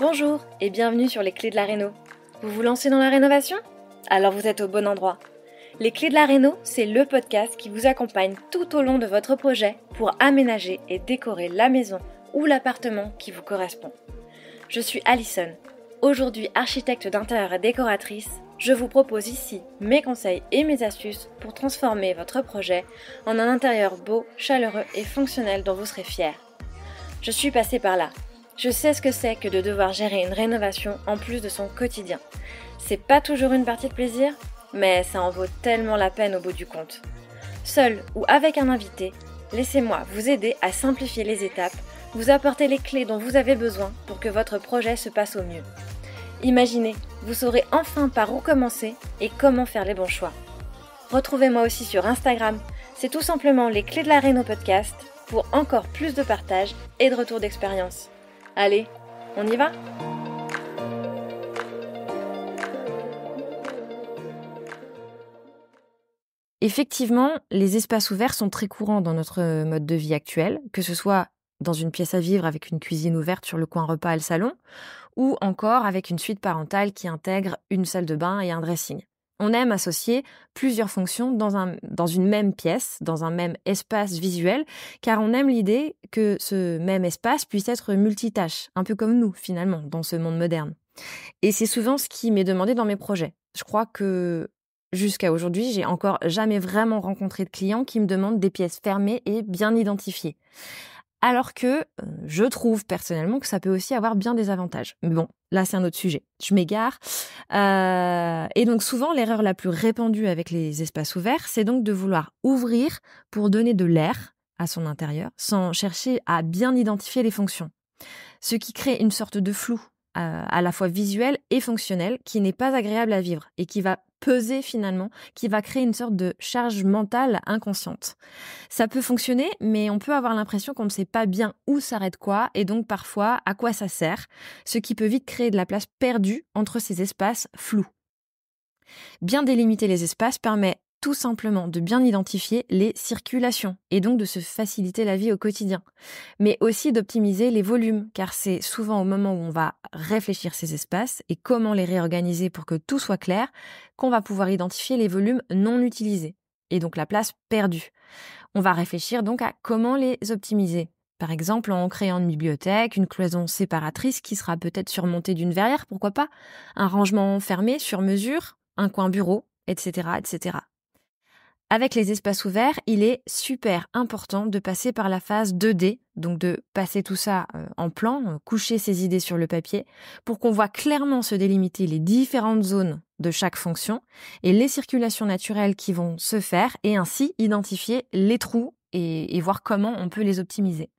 Bonjour et bienvenue sur les clés de la réno. Vous vous lancez dans la rénovation ? Alors vous êtes au bon endroit. Les clés de la réno, c'est le podcast qui vous accompagne tout au long de votre projet pour aménager et décorer la maison ou l'appartement qui vous correspond. Je suis Alison, aujourd'hui architecte d'intérieur et décoratrice. Je vous propose ici mes conseils et mes astuces pour transformer votre projet en un intérieur beau, chaleureux et fonctionnel dont vous serez fiers. Je suis passée par là. Je sais ce que c'est que de devoir gérer une rénovation en plus de son quotidien. C'est pas toujours une partie de plaisir, mais ça en vaut tellement la peine au bout du compte. Seul ou avec un invité, laissez-moi vous aider à simplifier les étapes, vous apporter les clés dont vous avez besoin pour que votre projet se passe au mieux. Imaginez, vous saurez enfin par où commencer et comment faire les bons choix. Retrouvez-moi aussi sur Instagram, c'est tout simplement les clés de la réno podcast pour encore plus de partage et de retour d'expérience. Allez, on y va ? Effectivement, les espaces ouverts sont très courants dans notre mode de vie actuel, que ce soit dans une pièce à vivre avec une cuisine ouverte sur le coin repas et le salon, ou encore avec une suite parentale qui intègre une salle de bain et un dressing. On aime associer plusieurs fonctions dans une même pièce, dans un même espace visuel, car on aime l'idée que ce même espace puisse être multitâche, un peu comme nous finalement, dans ce monde moderne. Et c'est souvent ce qui m'est demandé dans mes projets. Je crois que jusqu'à aujourd'hui, j'ai encore jamais vraiment rencontré de clients qui me demandent des pièces fermées et bien identifiées. Alors que je trouve personnellement que ça peut aussi avoir bien des avantages. Mais bon, là c'est un autre sujet. Je m'égare. Et donc souvent, l'erreur la plus répandue avec les espaces ouverts, c'est donc de vouloir ouvrir pour donner de l'air à son intérieur sans chercher à bien identifier les fonctions. Ce qui crée une sorte de flou à la fois visuel et fonctionnel qui n'est pas agréable à vivre et qui va peser finalement, qui va créer une sorte de charge mentale inconsciente. Ça peut fonctionner, mais on peut avoir l'impression qu'on ne sait pas bien où s'arrête quoi et donc parfois à quoi ça sert, ce qui peut vite créer de la place perdue entre ces espaces flous. Bien délimiter les espaces permet tout simplement de bien identifier les circulations et donc de se faciliter la vie au quotidien, mais aussi d'optimiser les volumes, car c'est souvent au moment où on va réfléchir ces espaces et comment les réorganiser pour que tout soit clair qu'on va pouvoir identifier les volumes non utilisés et donc la place perdue. On va réfléchir donc à comment les optimiser. Par exemple, en créant une bibliothèque, une cloison séparatrice qui sera peut-être surmontée d'une verrière, pourquoi pas, un rangement fermé sur mesure, un coin bureau, etc., etc. Avec les espaces ouverts, il est super important de passer par la phase 2D, donc de passer tout ça en plan, coucher ses idées sur le papier, pour qu'on voit clairement se délimiter les différentes zones de chaque fonction et les circulations naturelles qui vont se faire et ainsi identifier les trous et voir comment on peut les optimiser.